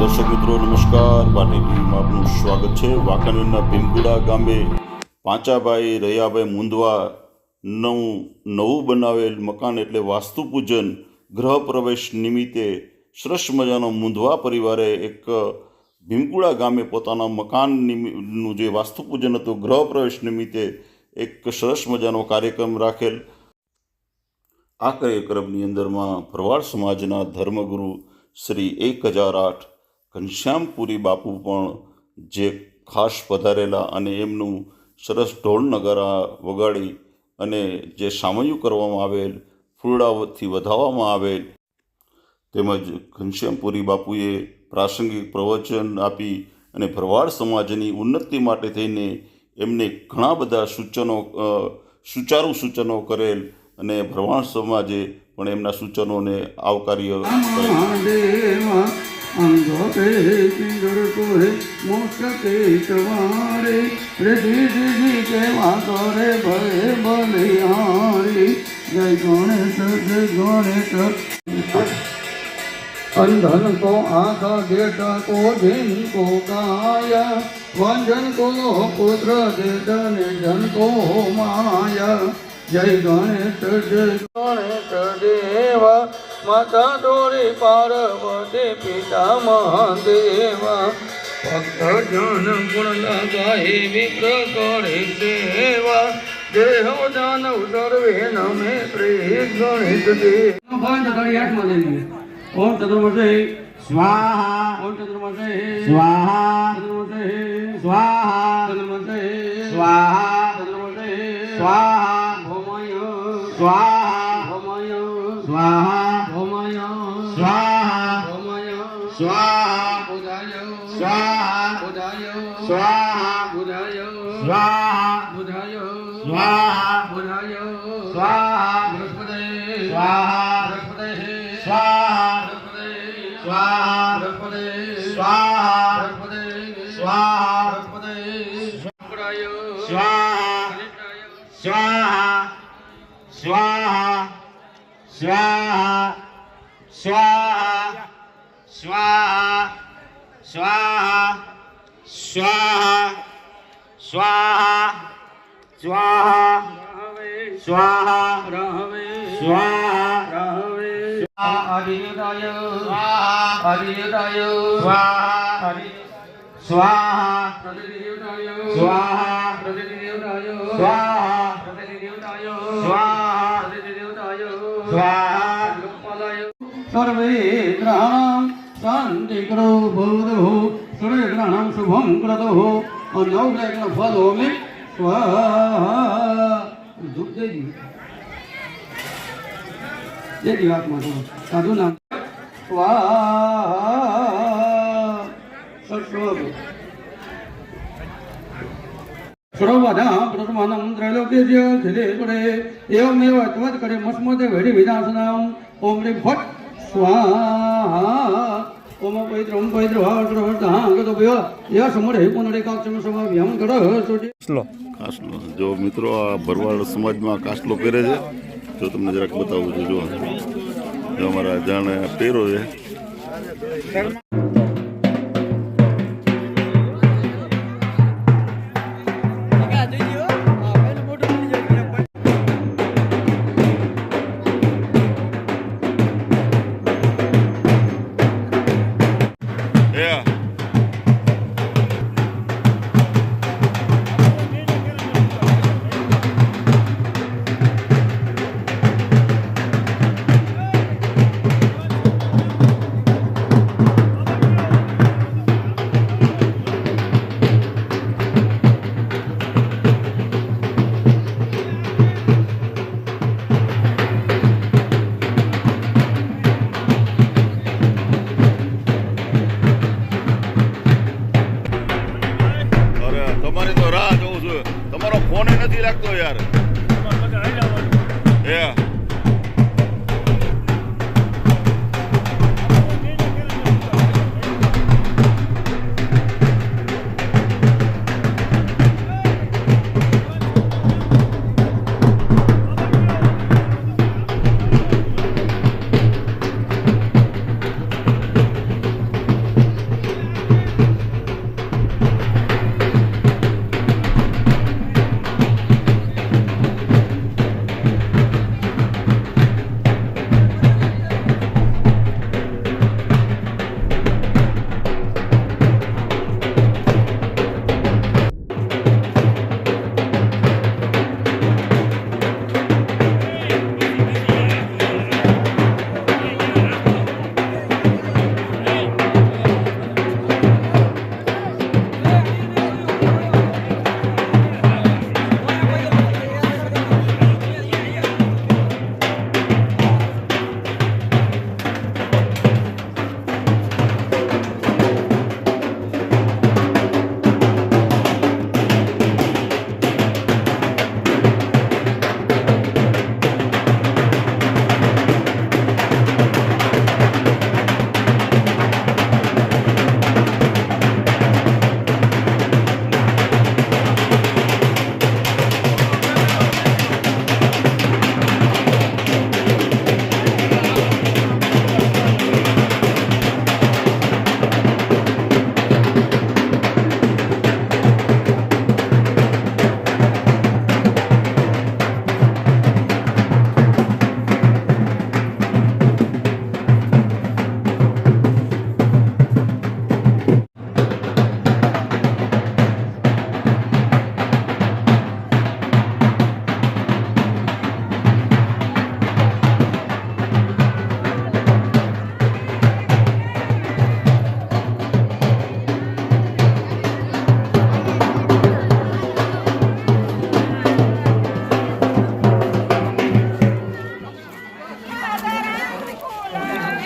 દર્શક મિત્રો નમસ્કાર, વાટી ટીવીમાં આપનું સ્વાગત છે। વાંકાનેરના ભીમગુડા ગામે પાંચાભાઈ રૈયાભાઈ મુંદવા નવું બનાવેલ મકાન એટલે વાસ્તુ પૂજન ગૃહ પ્રવેશ નિમિત્તે સરસ મજાનો મુંદવા પરિવારે એક ભીમગુડા ગામે પોતાના મકાનનું જે વાસ્તુ પૂજન હતું ગૃહ પ્રવેશ નિમિત્તે એક સરસ મજાનો કાર્યક્રમ રાખેલ। આ કાર્યક્રમની અંદરમાં ભરવાડ સમાજના ધર્મગુરુ શ્રી 1008 ઘનશ્યામપુરી બાપુ પણ જે ખાસ પધારેલા અને એમનું સરસ ઢોલ નગારા વગાડી અને જે સામયું કરવામાં આવેલ, ફૂલડાથી વધાવવામાં આવેલ, તેમજ ઘનશ્યામપુરી બાપુએ પ્રાસંગિક પ્રવચન આપી અને ભરવાડ સમાજની ઉન્નતિ માટે થઈને એમને ઘણા બધા સુચારુ સૂચનો કરેલ અને ભરવાડ સમાજે પણ એમના સૂચનોને આવકાર્ય કરેલ। अंधोते पिंजर को है मोक्षते तुम्हारे रिद्धि सिद्धि के मातोरे भले बलिहारी जय गणेश अंधन को आंखा देता को दिन को काया वंजन को पुत्र देता निर्धन को माया जय गणेश देवा माता डोरी पार्वती पिता महादेवा भक्त जन गुण लगाए विप्र करे सेवा देह दानव सर्वे नमे श्री गणेश देव। ओम चतुर्मसे स्वाहा, ओम चतुर्मसे स्वाहा, चतुर्मसे स्वाहा, चतुर्मसे स्वाहा, चतुर्मसे स्वाहा, भौमय स्वाहा, भौमय स्वाहा, भौमय स्वाहा, भौमय स्वाहा, बुधाय स्वाहा, बुधाय स्वाहा, बुधाय स्वाहा, बुधाय स्वाहा, बुधाय स्वाहा, बृहस्पते स्वाहा, बृहस्पते स्वाहा, स्वाहा, बृहस्पते स्वाहा, बृहस्पते स्वाहा, बृहस्पते स्वाहा, स्वाहा, स्वाहा, स्वाहा, स्वाहा, स्वाहा, स्वाहा, स्वाहा, स्वाहा, स्वाहा, स्वाहा, रहवे स्वाहा, रहवे आदिदाय स्वाहा, आदिदाय स्वाहा, स्वाहा, प्रतिदेवताय स्वाहा, प्रतिदेवताय स्वाहा, प्रतिदेवताय स्वाहा, प्रतिदेवताय स्वाहा, लोकपालाय सर्वे ग्रहाणां शान्तिकरो भवतु सर्वे ग्रहाणां शुभं क्रतु अन्नौग्रहण फलोमि स्वाहा। दुग्धे ये दिवात्मा साधु नाम स्वाहा सर्वदा प्रथमानं त्रैलोक्यस्य खिलेश्वरे एवमेव त्वत्करे मस्मते वैरि विनाशनम् ओम ह्रीं फट् स्वाहा। ओम पवित्रं पवित्रभावसर्वर्थांगतोभ्यो यः समरे पुनरेकाक्षं समाव्यं करः कासलो। જો મિત્રો આ ભરવાડ સમાજમાં કાસલો પહેરે છે, જો તમને જરાક બતાવું છું। જો અમારા જાણે પહેરો છે।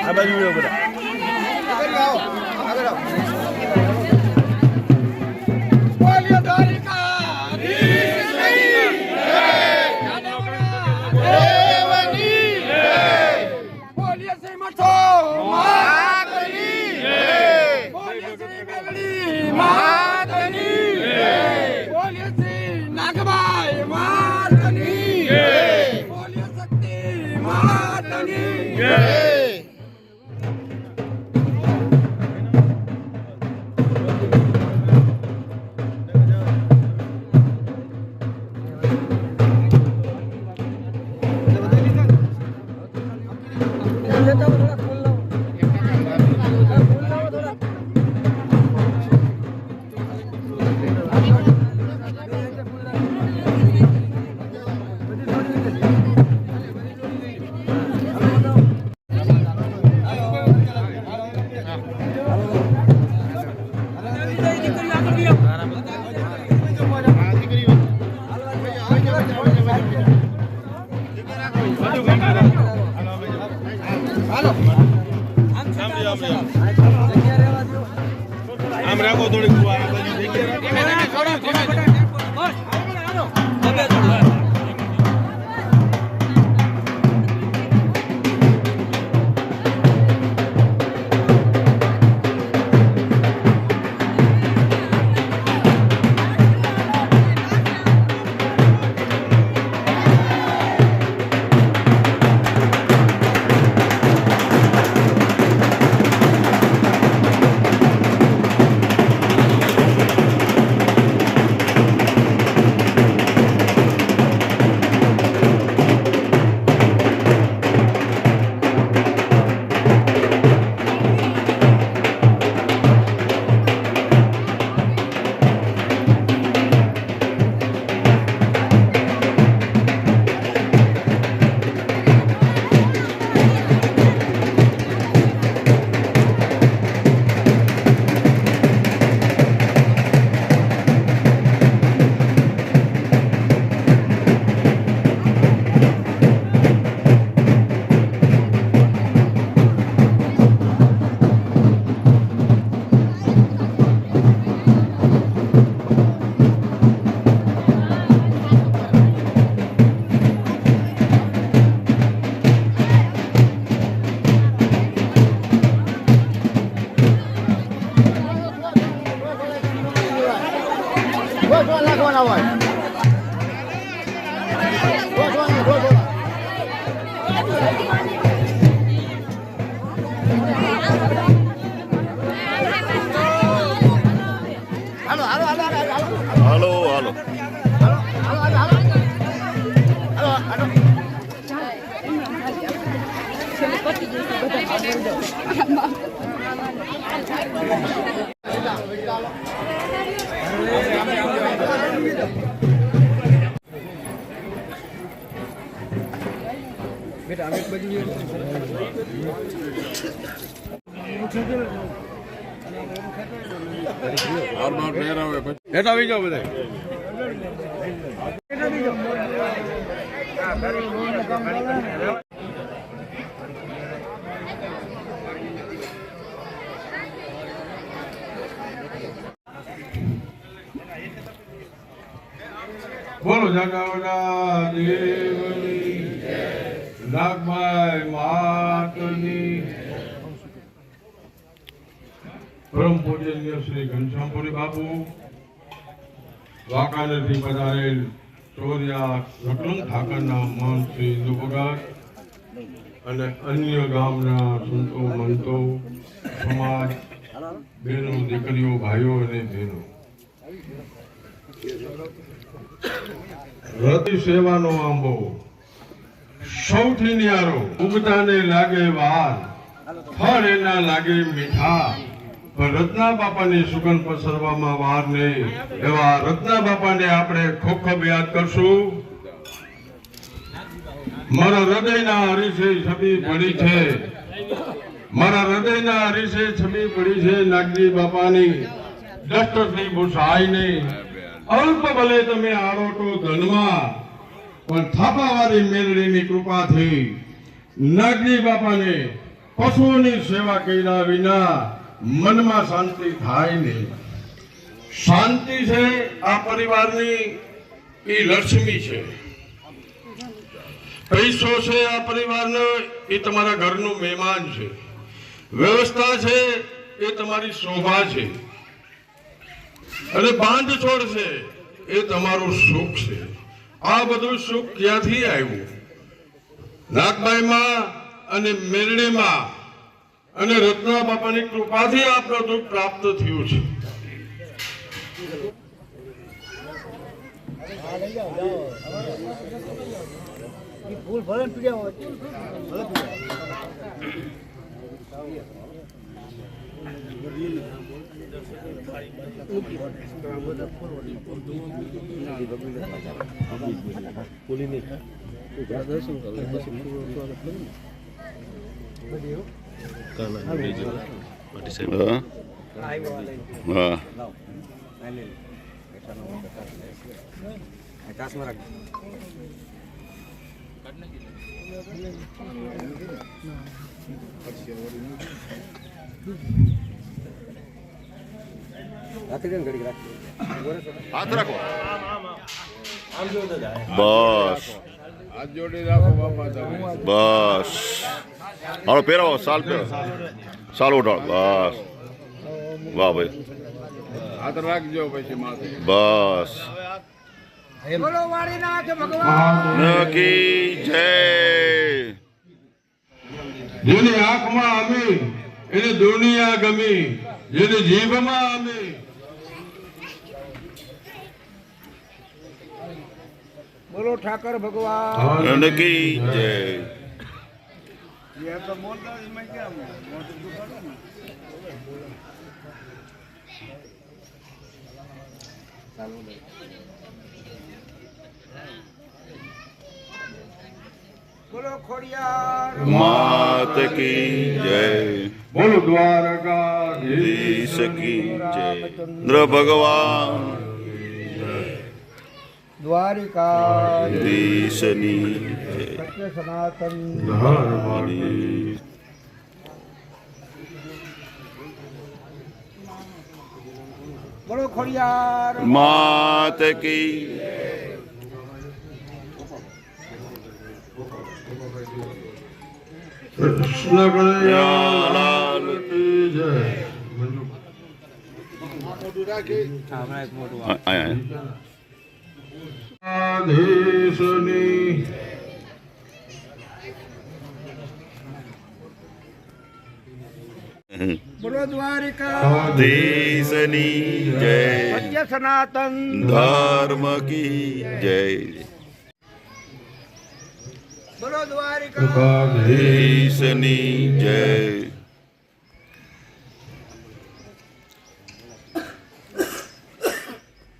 આ બાજુ આવો બધા. બોલ્યો દ્વારિકાધીશ નહીં. દેવની બોલ્યો શ્રી મઠો માતની. બોલ્યો શ્રી મેલડી માતની. બોલ્યો શ્રી નાગબાઈ માતની. બોલ્યો શક્તિ માતની. આમ રાખો થોડીક આ બાજુ જગ્યા રાખો. હાલો હાલો હેઠા આવી જાઓ બધા. બોલો જગાવના દેવની નાગમાય માતની પરમ પૂજનીય શ્રી ઘનશ્યામપુરી બાપુ, વાંકાનેરથી પધારેલ ચોરિયા રકલંગ ઠાકરના મહંત શ્રી ઇન્દુ ભગત અને અન્ય ગામના સંતો મંતો, સમાજ, બહેનો, દીકરીઓ, ભાઈઓ અને બહેનો, રતિ સેવાનો આંબો સૌથી ન્યારો, ઉગતાને લાગે વાર, ફળ એના લાગે મીઠા, પણ રત્ના બાપાની સુગંધ પસરવામાં વાર નહીં. એવા રત્ના બાપાને આપણે ખોખબ યાદ કરશું. મારા હૃદયના હરીશે છબી પડી છે, મારા હૃદયના હરીશે છબી પડી છે નાગજી બાપાની. દસ્તની ભૂસાઈ નહીં, અલ્પ ભલે તમે આરોટો ધનમાં, પણ થાપાવાળી મેલડીની કૃપાથી નાગજી બાપાને પશુઓની સેવા કર્યા વિના મનમાં શાંતિ થાય નહીં. શાંતિ છે આ પરિવારની, એ લક્ષ્મી છે. પૈસો છે આ પરિવારનો, એ તમારા ઘરનું મહેમાન છે. વ્યવસ્થા છે એ તમારી શોભા છે. અને બાંધ છોડ છે એ તમારું સુખ છે. આ બધું સુખ ક્યાંથી આવ્યું? નાગબાઈમાં અને મેરડીમાં અને રત્ના બાપાની કૃપાથી આ બધું પ્રાપ્ત થયું છે. હા હાથ રાખો બસ હાથ જોડી રાખો બાપા તમે. બસ હાલો પહેરાવો સાલ સાલ ઉઠાડો બસ વાહ ભાઈ હાથ રાખજો પછી માથે. બસ બોલો વાળીનાથ ભગવાન નકી જય જેની આંખમાં અમી એને દુનિયા ગમી, જેની જીભમાં અમી બોલો ઠાકર ભગવાન નકી જય બોલો ખોડિયાર માત કી જય બોલો દ્વારકાધીશ દેશ કી જય ઇન્દ્ર ભગવાન દ્વારિકા દેશની જય સત્ય સનાતન ધર્મની બોલો ખોડિયાર માત કી કૃષ્ણ કનૈયાલાલ કી જય. આધીશની બોલો દ્વારિકા દેશની જય સત્ય સનાતન ધર્મ કી જય બોલો દ્વારિકા દેશની જય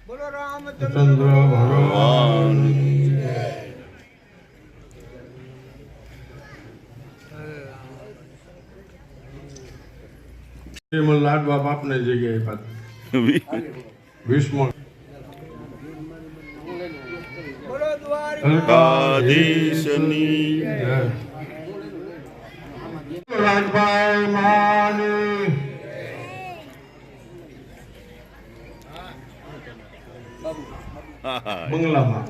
બોલો રામચંદ્ર ચંદ્ર ભગવાન ભગવાન શ્રીમદ લાડવા બાપને જગ્યાએ પાછું ભીષ્મ બોલો દ્વારિકા દેશની જય. રાજભાઈ માની બંગલામાં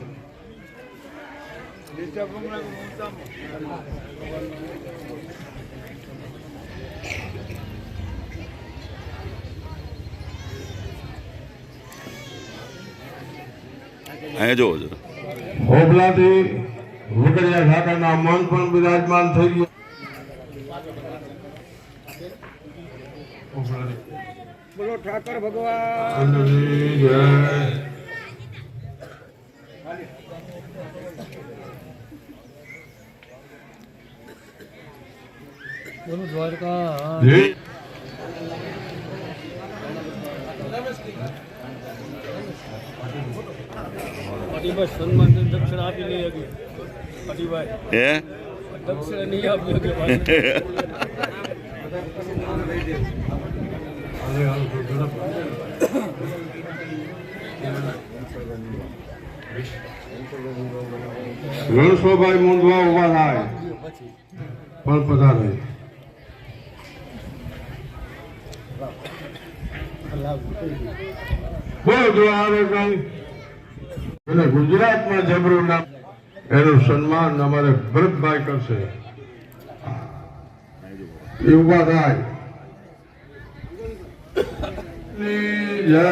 અહીંયા જોવો જરા હોબલાથી વગડિયા ઢાકાના મન પણ બિરાજમાન થઈ ગયા. બોલો ઠાકર ભગવાન જય. બોલો દ્વારકા જય. પતિભાઈ સન્માન દક્ષિણ આપી લઈએ પતિભાઈ હે દક્ષિણ નહીં આપી શકે રણછોડભાઈ મુંદવા ઉભા થાય પણ પધારે. બોલો દ્વારકા. અને ગુજરાતમાં જબરું નામ એનું સન્માન અમારે ભરતભાઈ કરશે. એ ઉભા થાય. જય.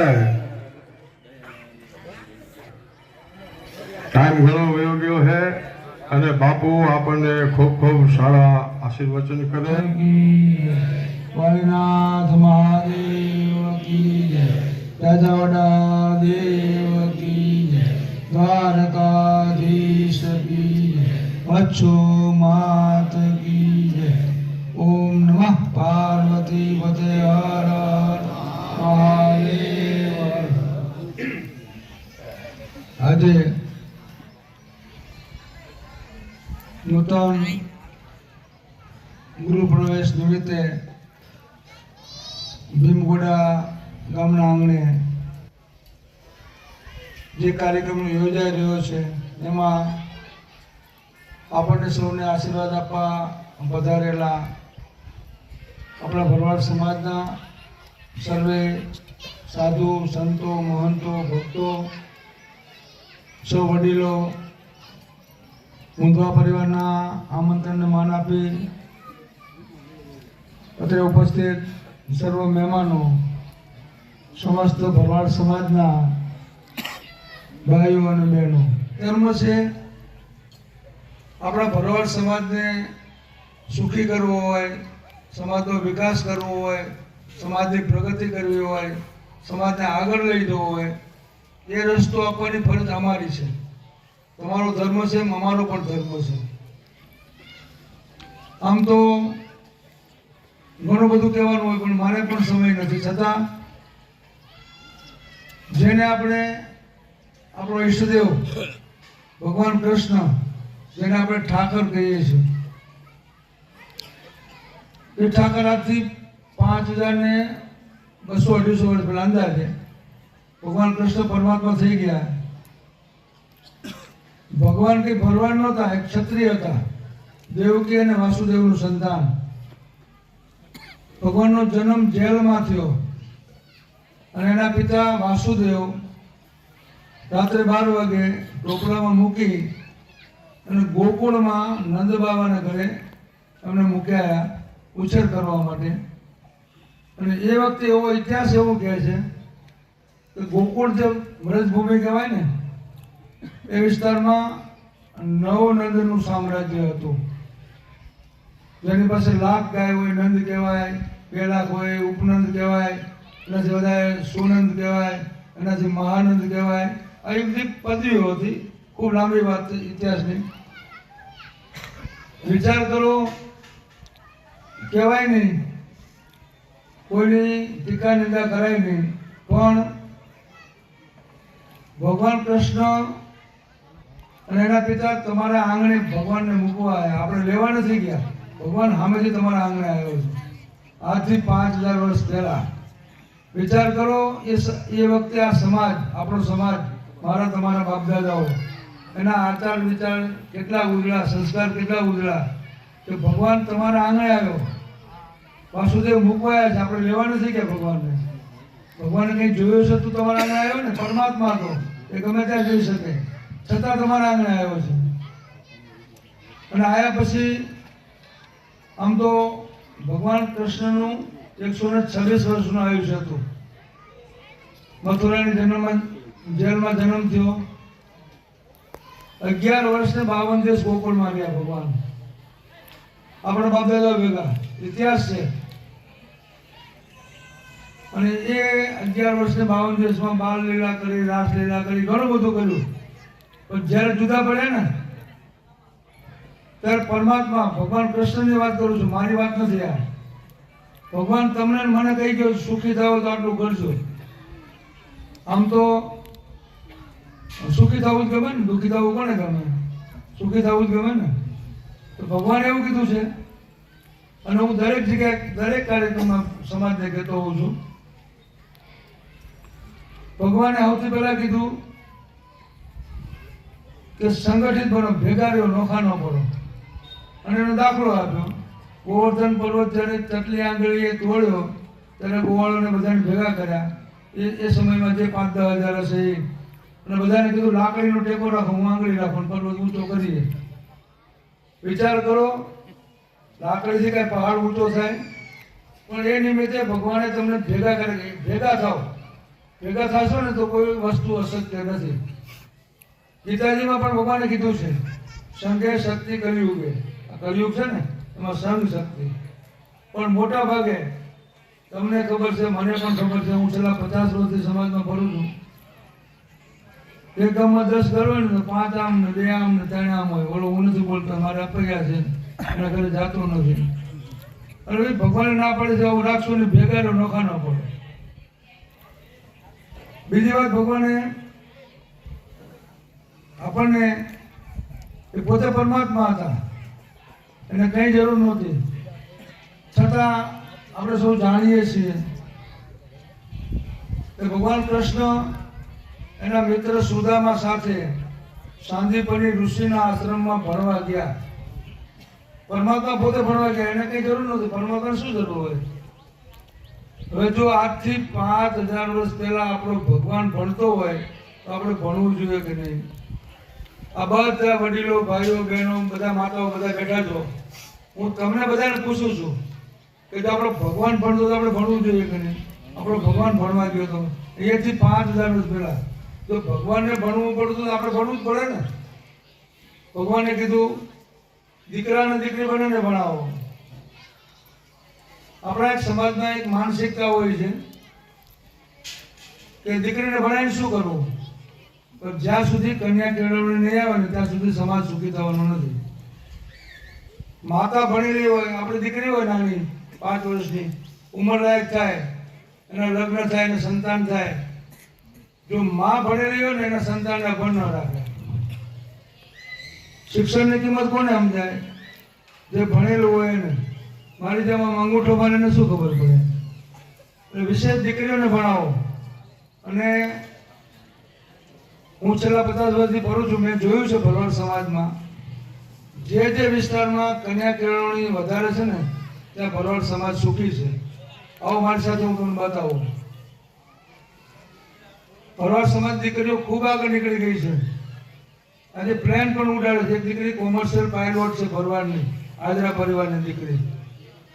ટાઈમ ઘણો વયો ગયો છે અને બાપુ આપણને ખૂબ ખૂબ સારા આશીર્વચન કરે. વાલીનાથ મહાદેવ કી જય, રાજાવડા દેવ કી જય, દ્વારકાધીશ કી જય, અચ્છો માત કી જય. ઓમ નમઃ પાર્વતી પતે હર હર મહાદેવ. આજે નૂતન ગૃહ પ્રવેશ નિમિત્તે ભીમગોડા ગામના આંગણે જે કાર્યક્રમ યોજાઈ રહ્યો છે એમાં આપણને સૌને આશીર્વાદ આપવા પધારેલા આપણા ભરવાડ સમાજના સર્વે સાધુ સંતો મહંતો ભક્તો સૌ વડીલો મુંદવા પરિવારના આમંત્રણને માન આપી અત્રે ઉપસ્થિત સર્વ મહેમાનો, સમસ્ત ભરવાડ સમાજના ભાઈઓ અને બહેનો, ધર્મ છે આપણા ભરવાડ સમાજને સુખી કરવો હોય, સમાજનો વિકાસ કરવો હોય, સમાજની પ્રગતિ કરવી હોય, સમાજને આગળ લઈ જવો હોય, એ રસ્તો આપવાની ફરજ અમારી છે. તમારો ધર્મ છે, અમારો પણ ધર્મ છે. આમ તો ઘણું બધું કહેવાનું હોય પણ મારે પણ સમય નથી, છતાં જેને આપણે આપણો ઈષ્ટદેવ ભગવાન કૃષ્ણ, જેને આપણે ઠાકર કહીએ છીએ, એ ઠાકર આજથી 5200-250 વર્ષ પહેલા અંદાજે ભગવાન કૃષ્ણ પરમાત્મા થઈ ગયા. ભગવાન કઈ ભરવાડ નહોતા, એક ક્ષત્રિય હતા, દેવકી અને વાસુદેવનું સંતાન. ભગવાનનો જન્મ જેલમાં થયો અને એના પિતા વાસુદેવ રાત્રે 12 વાગે ટોપલામાં મૂકી અને ગોકુળમાં નંદ બાબાના ઘરે એમને મૂક્યા ઉછેર કરવા માટે. અને એ વખતે એવો ઇતિહાસ એવો કહે છે કે ગોકુળ જે વ્રજભૂમિ કહેવાય ને એ વિસ્તારમાં નવનંદનું સામ્રાજ્ય હતું. જેની પાસે લાખ ગાય હોય નંદ કહેવાય, 2 લાખ હોય ઉપનંદ કહેવાય, એનાથી વધારે સુનંદ કહેવાય, એનાથી મહાનંદ કહેવાય. આવી બધી પદવીઓ હતી. ખૂબ લાંબી વાત ઇતિહાસની. વિચાર કરો, કહેવાય નહીં, કોઈની ટીકા નિંદા કરાય નહીં, પણ ભગવાન કૃષ્ણ અને એના પિતા તમારા આંગણે ભગવાનને મૂકવા આવ્યા. આપણે લેવા નથી ગયા, ભગવાન સામેથી તમારા આંગણે આવ્યો છે આજથી 5000 વર્ષ પહેલા. વિચાર કરો, એ વખતે આ સમાજ, આપણો સમાજ, મારા તમારા બાપ દાદાઓ, એના આચાર વિચાર કેટલા ઉજળા, સંસ્કાર કેટલા ઉજળા કે ભગવાન તમારા આંગણે આવ્યો. વાસુદેવ મૂકવા આવ્યા છે, આપણે લેવા નથી ગયા ભગવાનને. ભગવાને કંઈ જોયું છે તું તમારા આંગણે આવ્યો ને, પરમાત્મા હતો, એ ગમે ત્યાં જઈ શકે, છતાં તમારા આંગણે આવ્યો છે. અને આવ્યા પછી આમ તો ભગવાન કૃષ્ણનું 126 વર્ષનું આયુષ્ય હતું. મથુરાની જેલમાં જન્મ થયો. 11 વર્ષને 52 દિવસ ગોકુળમાં રહ્યા ભગવાન. આપણા બાપ દાદા ભેગા ઇતિહાસ છે. અને એ 11 વર્ષને 52 દિવસમાં બાળ લીલા કરી, રાસ લીલા કરી, ઘણું બધું કર્યું. પણ જ્યારે જુદા પડે ને ત્યારે પરમાત્મા, ભગવાન કૃષ્ણની વાત કરું છું, મારી વાત નથી આ. ભગવાન તમને મને કહી ગયો સુખી થાવ તો આટલું કરજો. આમ તો સુખી થવું જ ગમે ને, દુઃખી થવું કોને ગમે? સુખી થવું જ ગમે ને. તો ભગવાને એવું કીધું છે. અને હું દરેક જગ્યાએ, દરેક કાર્યક્રમમાં સમાજને કહેતો હોઉં છું. ભગવાને સૌથી પહેલા કીધું કે સંગઠિત બનો, ભેગા રહ્યો, નોખા ન પડો. અને એનો દાખલો આપ્યો. ગોવર્ધન પર્વત જ્યારે ચટલી આંગળીએ તોડ્યો ત્યારે ગોવાળોને બધાને ભેગા કર્યા એ સમયમાં જે 5-10 હજાર હશે એ. અને બધાને કીધું લાકડીનો ટેકો રાખો, હું આંગળી રાખો, પર્વત ઊંચો કરીએ. વિચાર કરો, લાકડીથી કાંઈ પહાડ ઊંચો થાય? પણ એ નિમિત્તે ભગવાને તમને ભેગા કરી, ભેગા થાવ. ભેગા થશો ને તો કોઈ વસ્તુ અશક્ય નથી. ગીતાજીમાં પણ ભગવાને કીધું છે, સંઘે શક્તિ કલિયુગે. આ કલિયુગ છે ને, એમાં સંઘ શક્તિ. પણ મોટા ભાગે તમને ખબર છે, મને પણ ખબર છે, હું છેલ્લા 50 વર્ષથી સમાજમાં ફરું છું. એક ગામમાં 10 ઘર હોય ને તો 5 આમ ને 2 આમ ને 3 આમ હોય. ઓલો હું નથી બોલતો, મારે અપૈયા છે, એના ઘરે જાતો નથી. અને ભાઈ ભગવાને ના પડે છે, આવું રાખશું ને ભેગા નોખા ન પડે. બીજી વાત, ભગવાને આપણને, એ પોતે પરમાત્મા હતા, એને કઈ જરૂર નહોતી, છતાં આપણે સૌ જાણીએ છીએ કે ભગવાન કૃષ્ણ એના મિત્ર સુદામા સાથે સાંદીપની ઋષિના આશ્રમમાં ભણવા ગયા. પરમાત્મા પોતે ભણવા ગયા, એને કઈ જરૂર નહોતી. પરમાત્માને શું જરૂર હોય? હવે જો આજથી 5000 વર્ષ પહેલા આપણો ભગવાન ભણતો હોય તો આપણે ભણવું જોઈએ કે નહીં? આ બધા વડીલો, ભાઈઓ, બહેનો, બધા માતાઓ, બધા બેઠા છો, હું તમને બધાને પૂછું છું કે જો આપણો ભગવાન ભણતો તો આપણે ભણવું જોઈએ કે નહીં? આપણો ભગવાન ભણવા ગયો તો અહીંયાથી 5000 વર્ષ પહેલા જો ભગવાનને ભણવું પડતું તો આપણે ભણવું જ પડે ને. ભગવાને કીધું દીકરા અને દીકરી બંનેને ભણાવો. આપણા એક સમાજમાં એક માનસિકતા હોય છે કે દીકરીને ભણાવીને શું કરવું? પણ જ્યાં સુધી કન્યા કેળવણી નહીં આવે ને ત્યાં સુધી સમાજ સુખી થવાનો નથી. માતા ભણેલી હોય, આપણી દીકરી હોય નાની 5 વર્ષની, ઉંમરલાયક થાય, એના લગ્ન થાય ને સંતાન થાય. જો માં ભણેલી હોય ને એના સંતાનને અભણ ન રાખે. શિક્ષણની કિંમત કોને સમજાય? જે ભણેલું હોય એને. મારી જેમ અંગૂઠો મારીને શું ખબર પડે? એટલે વિશેષ દીકરીઓને ભણાવો. અને હું છેલ્લા 50 વર્ષથી ફરું છું, મેં જોયું છે ભરવાડ સમાજમાં જે વિસ્તારમાં કન્યા કેળવણી વધારે છે ને ત્યાં ભરવાડ સમાજ સુખી છે. આવો મારી સાથે, હું તમને બતાવું. ભરવાડ સમાજ દીકરીઓ ખૂબ આગળ નીકળી ગઈ છે. આજે પ્લેન પણ ઉડાડે છે. એક દીકરી કોમર્શિયલ પાયલોટ છે ભરવાડની, આદરા પરિવારની દીકરી.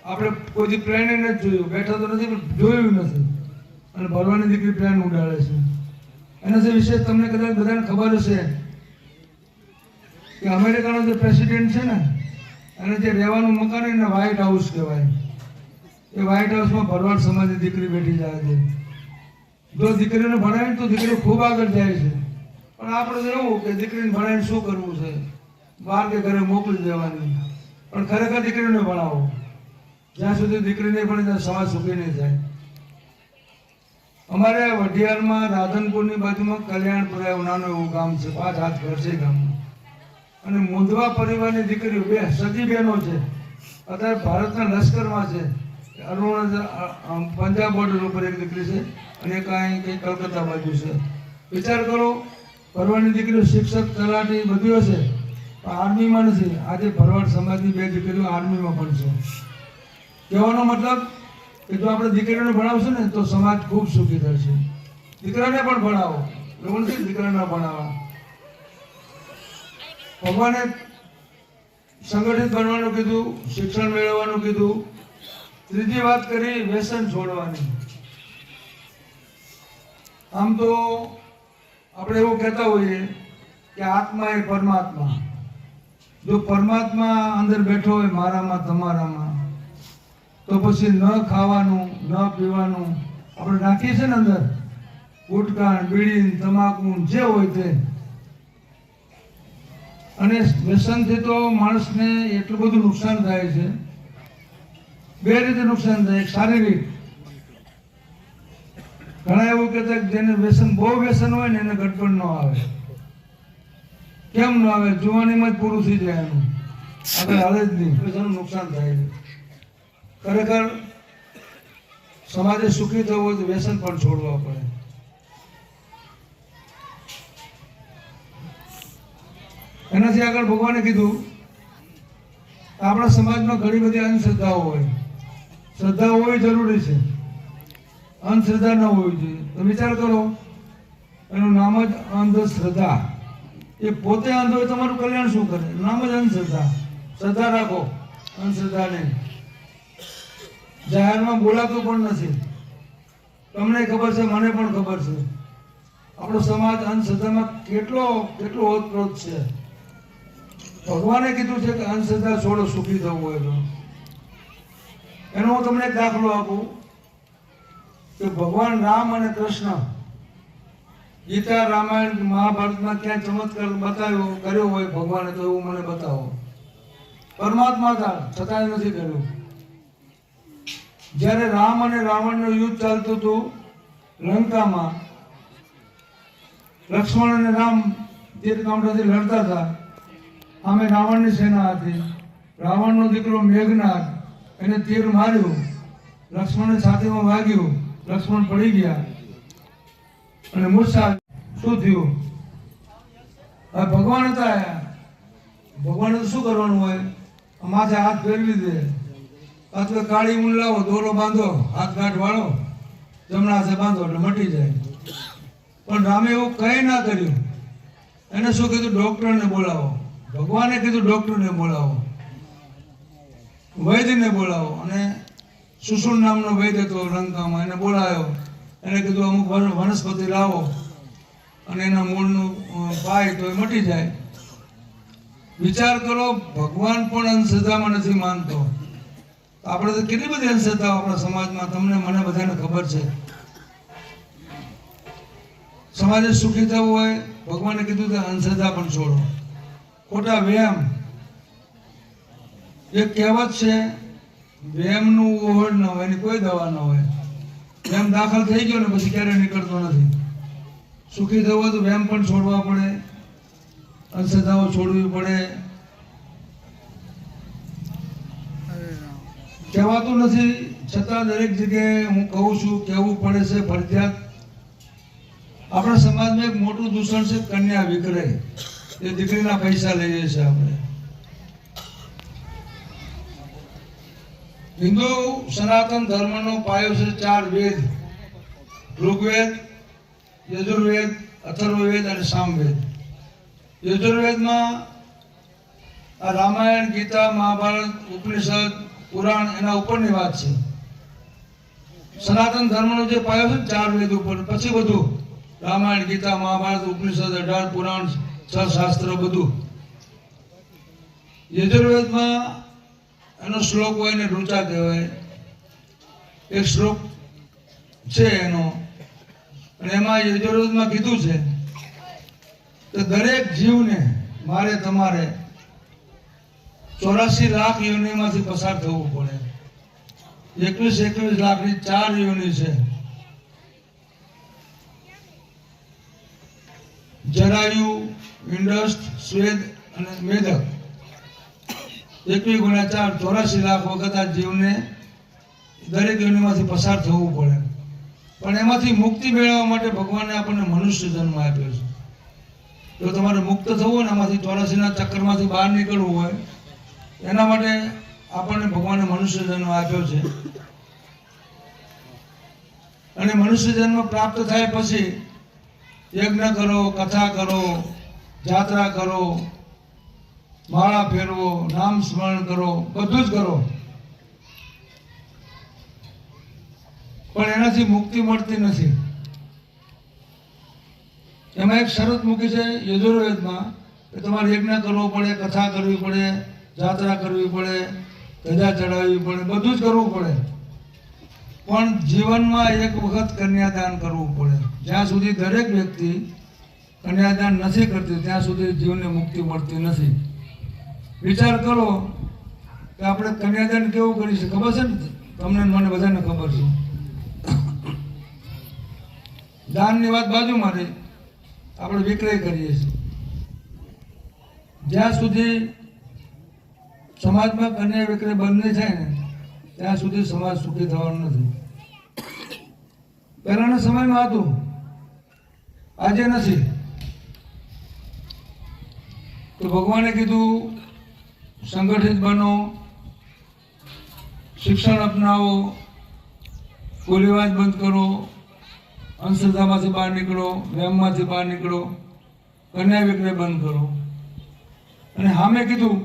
આપણે કોઈ પ્લેન નથી જોયું, બેઠા તો નથી પણ જોયું નથી. અને ભરવાડની દીકરી પ્લેન ઉડાડે છે. એના વિશે તમને કદાચ બધાને ખબર હશે કે અમેરિકાનો જે પ્રેસિડેન્ટ છે ને એને જે રહેવાનું મકાન એને વ્હાઇટ હાઉસ કહેવાય. એ વ્હાઇટ હાઉસમાં ભરવાડ સમાજની દીકરી બેઠી જાય છે. જો દીકરીને ભણાવીને તો દીકરી ખૂબ આગળ જાય છે. પણ આપણે તો એવું કે દીકરીને ભણાવીને શું કરવું છે? બહાર કે ઘરે મોકલી દેવાની. પણ ખરેખર દીકરીને ભણાવો. જ્યાં સુધી દીકરી નહીં ભણે ત્યાં સમાજ સુખી નહીં થાય. અમારે વઢિયારમાં રાધનપુરની બાજુમાં કલ્યાણપુરા એવું નાનું એવું ગામ છે, 5 હાથ ઘર છે ગામમાં. અને મુંદવા પરિવારની દીકરીઓ 2 સગી બહેનો છે. અત્યારે ભારતના લશ્કરમાં છે. અરુણાચલ પંજાબ બોર્ડર ઉપર એક દીકરી છે અને કંઈ કલકત્તા બાજુ છે. વિચાર કરો, ભરવાડની દીકરીઓ શિક્ષક, તલાટી બધું હશે પણ આર્મીમાં નથી. આજે ભરવાડ સમાજની 2 દીકરીઓ આર્મીમાં પણ છે. કહેવાનો મતલબ કે જો આપણે દીકરીઓને ભણાવશું ને તો સમાજ ખૂબ સુખી થશે. દીકરાને પણ ભણાવો, એવું નથી દીકરાને ભણાવવા. ભગવાને સંગઠિત બનવાનું કીધું, શિક્ષણ મેળવવાનું કીધું. ત્રીજી વાત કરી વ્યસન છોડવાની. આમ તો આપણે એવું કહેતા હોઈએ કે આત્મા એ પરમાત્મા. જો પરમાત્મા અંદર બેઠો હોય મારામાં, તમારામાં, તો પછી ન ખાવાનું, ન પીવાનું આપણે નાખીએ છીએ ને અંદર, ગુટકા, બીડી, તમાકુ જે હોય તે. અને વ્યસનથી તો માણસને એટલું બધું નુકસાન થાય છે. 2 રીતે નુકસાન થાય. એક શારીરિક. ઘણા એવું કહેતા કે જેને વ્યસન, બહુ વ્યસન હોય ને એને ગડબડ ન આવે. કેમ ન આવે? જુવાનીમાં જ પૂરું થઈ જાય એનું, આગળ હાલે જ નહીં. વ્યસનનું નુકસાન થાય છે. ખરેખર સમાજે સુખી થવું હોય તો વ્યસન પણ છોડવા પડે. એનાથી આગળ ભગવાને કીધું આપણા સમાજમાં ઘણી બધી અંધશ્રદ્ધાઓ હોય. શ્રદ્ધાઓ હોવી જરૂરી છે. અંધશ્રદ્ધા ન હોવી જોઈએ. તો વિચાર કરો, એનું નામ જ અંધશ્રદ્ધા. એ પોતે અંધ હોય તમારું કલ્યાણ શું કરે? નામ જ અંધશ્રદ્ધા. શ્રદ્ધા રાખો, અંધશ્રદ્ધા નહીં. જાહેરમાં બોલાતું પણ નથી. તમને ખબર છે, મને પણ ખબર છે, આપણો સમાજ અંધશ્રદ્ધામાં કેટલો ઓતપ્રોત છે. ભગવાને કીધું છે કે અંધશ્રદ્ધા છોડો સુખી થવું હોય તો. એનો હું તમને એક દાખલો આપું કે ભગવાન રામ અને કૃષ્ણ ગીતા, રામાયણ, મહાભારતમાં ક્યાં ચમત્કાર બતાવ્યો કર્યો હોય ભગવાને તો એવું મને બતાવો. પરમાત્મા હતા છતાંય નથી કર્યું. જ્યારે રામ અને રાવણનું યુદ્ધ ચાલતું હતું લંકામાં, લક્ષ્મણ અને રામ તીરકાંઠાથી લડતા હતા. સામે રાવણની સેના હતી. રાવણનો દીકરો મેઘનાદ એને તીર માર્યું, લક્ષ્મણને છાતીમાં વાગ્યું, લક્ષ્મણ પડી ગયા અને મૂર્છા. શું થયું? હવે ભગવાન હતા. ભગવાને તો શું કરવાનું હોય? માથે હાથ ફેરવી દે, અથવા કાળી ઊન લાવો, દોરો બાંધો, હાથ ગાંઠ વાળો, જમણા હાથે બાંધો એટલે મટી જાય. પણ રામે એવું કંઈ ના કર્યું. એને શું કીધું? ડોક્ટરને બોલાવો. ભગવાને કીધું ડોક્ટરને બોલાવો, વૈદ્યને બોલાવો. અને સુશુલ નામનો વૈદ્ય હતો લંકામાં, એને બોલાવ્યો. એને કીધું અમુક વનસ્પતિ લાવો અને એના મૂળનું પાય તો એ મટી જાય. વિચાર કરો, ભગવાન પણ અંધશ્રદ્ધામાં નથી માનતો. આપણે તો કેટલી બધી અંધશ્રદ્ધાઓ આપણા સમાજમાં, તમને મને બધાને ખબર છે. સમાજે સુખી થવું હોય, ભગવાને કીધું કે અંધશ્રદ્ધા પણ છોડો. ખોટા વ્યાયામ. એક કહેવત છે, વ્યાયામનું ઓહળ ન હોય, એની કોઈ દવા ન હોય. વ્યાયામ દાખલ થઈ ગયો ને પછી ક્યારેય નીકળતો નથી. સુખી થવું હોય તો વ્યાયામ પણ છોડવા પડે, અંધશ્રદ્ધાઓ છોડવી પડે. કહેવાતું નથી છતાં દરેક જગ્યાએ હું કહું છું, કહેવું પડે છે ફરજિયાત. આપણા સમાજમાં એક મોટું દૂષણ છે કન્યા વિક્રય. એ દીકરીના પૈસા લઈએ છીએ આપણે. હિન્દુ સનાતન ધર્મનો પાયો છે 4 વેદ: ઋગ્વેદ, યજુર્વેદ, અથર્વવેદ અને સામવેદ. યજુર્વેદમાં આ રામાયણ, ગીતા, મહાભારત, ઉપનિષદ, પુરાણ એના ઉપરની વાત છે. સનાતન ધર્મનો જે પાયો છે 4 વેદ ઉપર, પછી બધું રામાયણ, ગીતા, મહાભારત, ઉપનિષદ, 18 પુરાણ, 6 શાસ્ત્ર બધું. યજુર્વેદમાં એનો શ્લોક હોય ને ઋચા કહેવાય. એક શ્લોક છે એનો, અને એમાં યજુર્વેદમાં કીધું છે કે દરેક જીવને મારે તમારે 84 લાખ યોનિમાંથી પસાર થવું પડે. 21 લાખની 4 યોનિ છે. જરાયુ, ઇન્ડસ્ટ, સ્વેદ અને મેદક. 21 × 4 84 લાખ વખત આ જીવને દરેક યોનિમાંથી પસાર થવું પડે. પણ એમાંથી મુક્તિ મેળવવા માટે ભગવાને આપણને મનુષ્ય જન્મ આપ્યો છે. જો તમારે મુક્ત થવું હોય ને એમાંથી 84ના ચક્કરમાંથી બહાર નીકળવું હોય, એના માટે આપણને ભગવાને મનુષ્ય જન્મ આપ્યો છે. અને મનુષ્ય જન્મ પ્રાપ્ત થાય પછી યજ્ઞ કરો, કથા કરો, જાત્રા કરો, માળા ફેરવો, નામ સ્મરણ કરો, બધું જ કરો. પણ એનાથી મુક્તિ મળતી નથી. એમાં એક શરત મૂકી છે યજુર્વેદમાં કે તમારે યજ્ઞ કરવો પડે, કથા કરવી પડે, જાત્રા કરવી પડે, ધજા ચડાવવી પડે, બધું જ કરવું પડે. પણ જીવનમાં એક વખત કન્યાદાન કરવું પડે. જ્યાં સુધી દરેક વ્યક્તિ કન્યાદાન નથી કરતી ત્યાં સુધી જીવને મુક્તિ મળતી નથી. વિચાર કરો કે આપણે કન્યાદાન કેવું કરીએ છીએ ખબર છે ને? તમને મને બધાને ખબર છે. દાનની વાત બાજુમાં રહી, આપણે વિક્રય કરીએ છીએ. જ્યાં સુધી સમાજમાં કન્યા વિક્રય બંધ નહીં થાય ને ત્યાં સુધી સમાજ સુખી થવાનો નથી. પહેલાના સમયમાં હતું, આજે નથી. તો ભગવાને કીધું સંગઠિત બનો, શિક્ષણ અપનાવો, કુલીવાજ બંધ કરો, અંધશ્રદ્ધામાંથી બહાર નીકળો, વેમમાંથી બહાર નીકળો, કન્યા વિક્રય બંધ કરો. અને સામે કીધું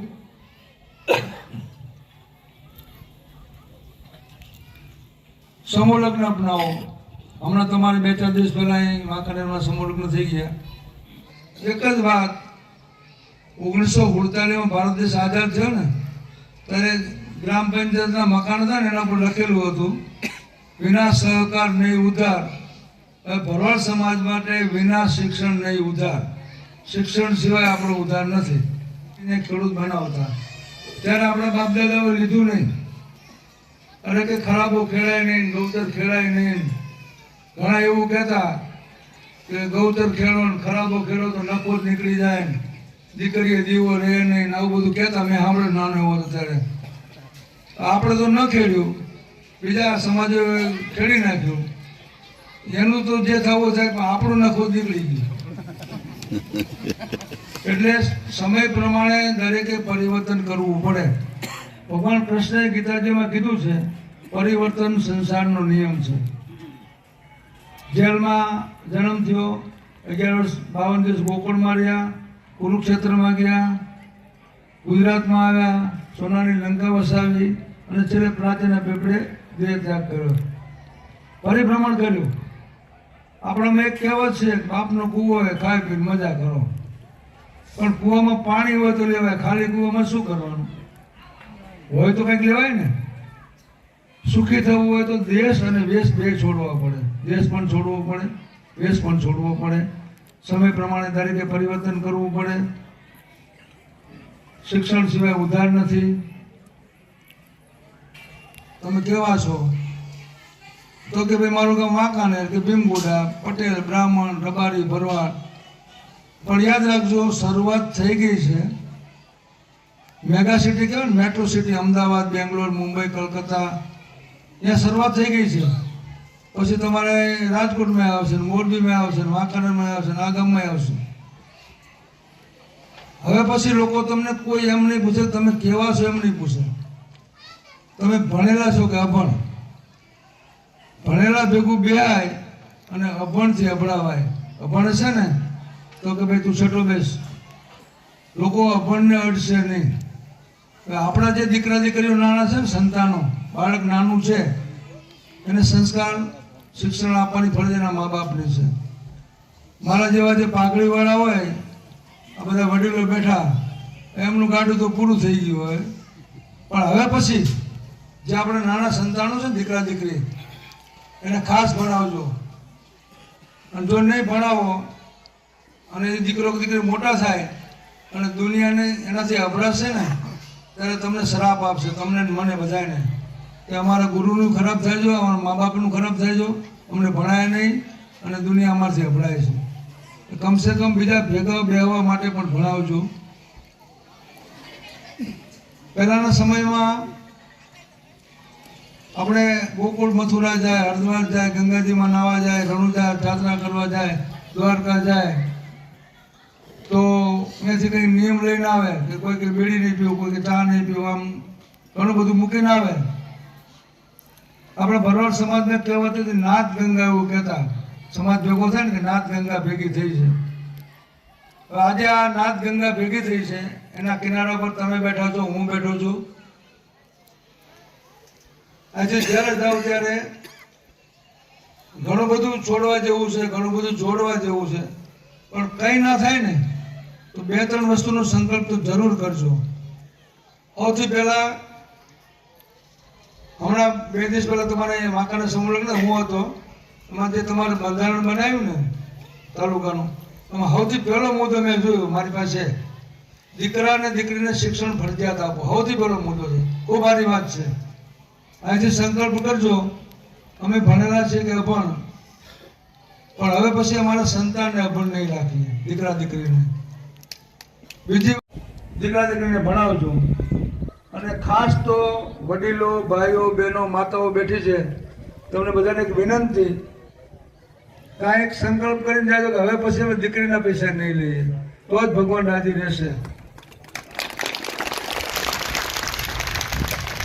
સમૂહ લગ્ન અપનાવો. હમણાં તમારે 2-4 દિવસ પહેલા અહીં વાંકાનેરમાં સમૂહ લગ્ન થઈ ગયા. એક જ વાત, 1947 ભારત દેશ આઝાદ થયો ને ત્યારે ગ્રામ પંચાયતના મકાન હતા ને એના પર લખેલું હતું, વિના સહકાર નહીં ઉધાર. ભરવાડ સમાજ માટે વિના શિક્ષણ નહીં ઉધાર. શિક્ષણ સિવાય આપણો ઉધાર નથી. એને ખેડૂત બનાવતા ત્યારે આપણા બાપ દાદાઓ લીધું નહીં. અરે કે ખરાબો ખેડાય નહીં, ગૌચર ખેડાય નહીં. ઘણા એવું કહેતા કે ગૌચર ખેડો ને ખરાબો ખેડો તો નફો જ નીકળી જાય ને દીકરીએ દીવો રહે નહીં, આવું બધું કહેતા. મેં સાંભળ્યું નાનો એવો હતો ત્યારે. આપણે તો ન ખેડ્યું, બીજા સમાજે ખેડી નાખ્યું. એનું તો જે થવું થાય, પણ આપણું નફો નીકળી ગયું. એટલે સમય પ્રમાણે દરેકે પરિવર્તન કરવું પડે. ભગવાન કૃષ્ણએ ગીતાજીમાં કીધું છે, પરિવર્તન સંસારનો નિયમ છે. જેલમાં જન્મ થયો, 11 વર્ષ 52 દિવસ ગોકુળમાં રહ્યા, કુરુક્ષેત્રમાં ગયા, ગુજરાતમાં આવ્યા, સોનાની લંકા વસાવી અને છેલ્લે પ્રાચીના પેપડે દેહ ત્યાગ કર્યો, પરિભ્રમણ કર્યું. આપણામાં એક કહેવત છે, બાપનો કૂવો હોય ખાઈ પીને મજા કરો. પણ કૂવામાં પાણી હોય તો લેવાય, ખાલી કૂવામાં શું કરવાનું? હોય તો કંઈક લેવાય ને. સુખી થવું હોય તો દેશ અને વેશ બે છોડવા પડે. દેશ પણ છોડવો પડે, વેશ પણ છોડવો પડે. સમય પ્રમાણે દરેકે પરિવર્તન કરવું પડે. શિક્ષણ સિવાય ઉધાર નથી. તમે કેવા છો? તો કે ભાઈ મારું ગામ વાંકાનેર કે ભીમગોડા, પટેલ, બ્રાહ્મણ, રબારી, ભરવાડ. પણ યાદ રાખજો, શરૂઆત થઈ ગઈ છે. મેગા સિટી કહેવાય ને, મેટ્રો સિટી, અમદાવાદ, બેંગ્લોર, મુંબઈ, કલકત્તા, ત્યાં શરૂઆત થઈ ગઈ છે. પછી તમારે રાજકોટમાં આવશે, મોરબીમાં આવશે, વાંકાનેરમાં આવશે, આ ગામમાં આવશે. હવે પછી લોકો તમને કોઈ એમ નહીં પૂછે તમે કેવા છો, એમ નહીં પૂછે તમે ભણેલા છો કે અભણ. ભણેલા ભેગું બેહાય અને અભણથી અભડાવાય. અભણ છે ને તો કે ભાઈ તું છઠ્ઠો બેસ. લોકો અભણને અડશે નહીં. આપણા જે દીકરા દીકરીઓ નાના છે ને, સંતાનો, બાળક નાનું છે, એને સંસ્કાર શિક્ષણ આપવાની ફરજ એના મા બાપની છે. મારા જેવા જે પાઘડીવાળા હોય, આ બધા વડીલો બેઠા, એમનું ગાડું તો પૂરું થઈ ગયું હોય. પણ હવે પછી જે આપણે નાના સંતાનો છે ને, દીકરા દીકરી, એને ખાસ ભણાવજો. અને જો નહીં ભણાવો અને એ દીકરો દીકરી મોટા થાય અને દુનિયાને એનાથી અભડાશે ને, ત્યારે તમને શ્રાપ આપશે, તમને મને બધાને, કે અમારા ગુરુનું ખરાબ થાય જો, અમારા મા બાપનું ખરાબ થાય જો, અમને ભણાય નહીં અને દુનિયા અમારથી અભડાય છે. કમસે કમ બીજા ભેગા બેહવા માટે પણ ભણાવજો. પહેલાના સમયમાં આપણે ગોકુળ, મથુરા જાય, હરિદ્વાર જાય, ગંગાજીમાં નાવા જાય, રણુજા જાત્રા કરવા જાય, દ્વારકા જાય, તો અહીંયાથી કંઈ નિયમ લઈને આવે કે કોઈ કે બીડી નહીં પીવું, કોઈ કે ચા નહીં પીવું, આમ ઘણું બધું મૂકીને આવે. આપણા ભરવાડ સમાજને કહેવત હતી નાથ ગંગા, એવું કહેતા. સમાજ ભેગો થાય ને કે નાથ ગંગા ભેગી થઈ છે. આજે આ નાથ ગંગા ભેગી થઈ છે, એના કિનારા પર તમે બેઠા છો, હું બેઠો છું. આજે જ્યારે જાઉં ત્યારે ઘણું બધું છોડવા જેવું છે, ઘણું બધું જોડવા જેવું છે. પણ કંઈ ના થાય ને તો 2-3 વસ્તુનો સંકલ્પ તો જરૂર કરજો. સૌથી પહેલા, હમણાં 2 દિવસ પહેલા તમારે વાંકાનેર સમૂહ લગ્ન હું હતો, એમાં જે તમારે બંધારણ બનાવ્યું ને તાલુકાનું, એમાં સૌથી પહેલો મુદ્દો મેં જોયો મારી પાસે, દીકરા અને દીકરીને શિક્ષણ ફરજિયાત આપો. સૌથી પહેલો મુદ્દો છે. ખૂબ સારી વાત છે. અહીંથી સંકલ્પ કરજો, અમે ભણેલા છીએ કે અભણ, પણ હવે પછી અમારા સંતાનને અભણ નહીં રાખીએ, દીકરા દીકરીને. બીજી, દીકરા દીકરીને ભણાવજો. અને ખાસ તો વડીલો, ભાઈઓ, બહેનો, માતાઓ બેઠી છે, તમને બધાને એક વિનંતી, કાંઈક સંકલ્પ કરીને જાજો કે હવે પછી અમે દીકરીના પૈસા નહીં લઈએ, તો જ ભગવાન રાજી રહેશે.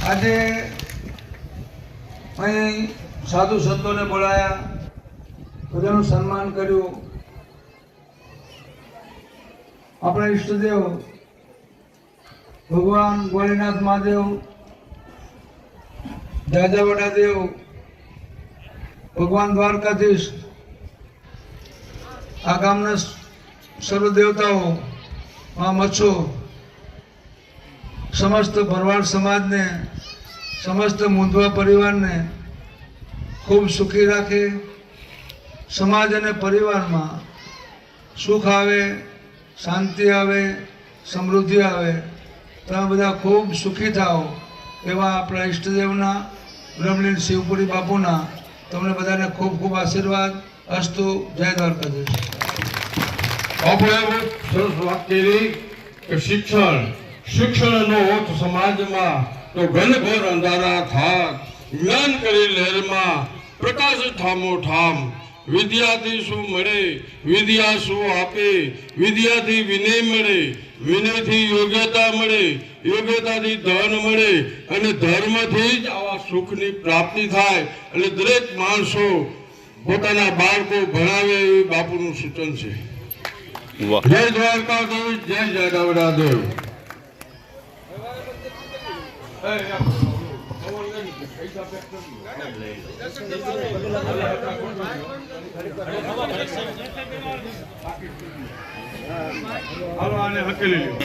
આજે અહીં સાધુ સંતોને બોલાયા, બધાનું સન્માન કર્યું. આપણા ઈષ્ટદેવ ભગવાન ગોળીનાથ મહાદેવ, જાજાવડા દેવ, ભગવાન દ્વારકાધીશ, આ ગામના સર્વ દેવતાઓ, મા મચ્છો, સમસ્ત ભરવાડ સમાજને, સમસ્ત મુંદવા પરિવારને ખૂબ સુખી રાખે, સમાજ અને પરિવારમાં સુખ આવે, શાંતિ આવે, સમૃદ્ધિ આવે. તમે બધા ખૂબ સુખી થાઓ એવા આપણા ઈષ્ટદેવના બ્રહ્મલીન શિવપુરી બાપુના તમને બધાને ખૂબ ખૂબ આશીર્વાદ. અસ્તુ. જય દ્વારકાધીશ. આપણે એવું સરસ વાત કરી કે શિક્ષણનો ઓથ સમાજમાં તો ઘનઘોર અંધારા થાક, જ્ઞાન કરી લહેરમાં પ્રકાશ ઠામો ઠામ. વિદ્યાથી શું મળે, વિદ્યા શું આપે, વિદ્યાથી વિનય મળે, વિનયથી યોગ્યતા મળે, યોગ્યતાથી ધન મળે, અને ધર્મથી જ આવા સુખની પ્રાપ્તિ થાય. અને દરેક માણસો પોતાના બાળકો ભણાવે એવું બાપુનું સૂચન છે. વાહ. જય દ્વારકાધીશ, જય જાડવડા દેવ. હાલો આને હકેલી લ્યો.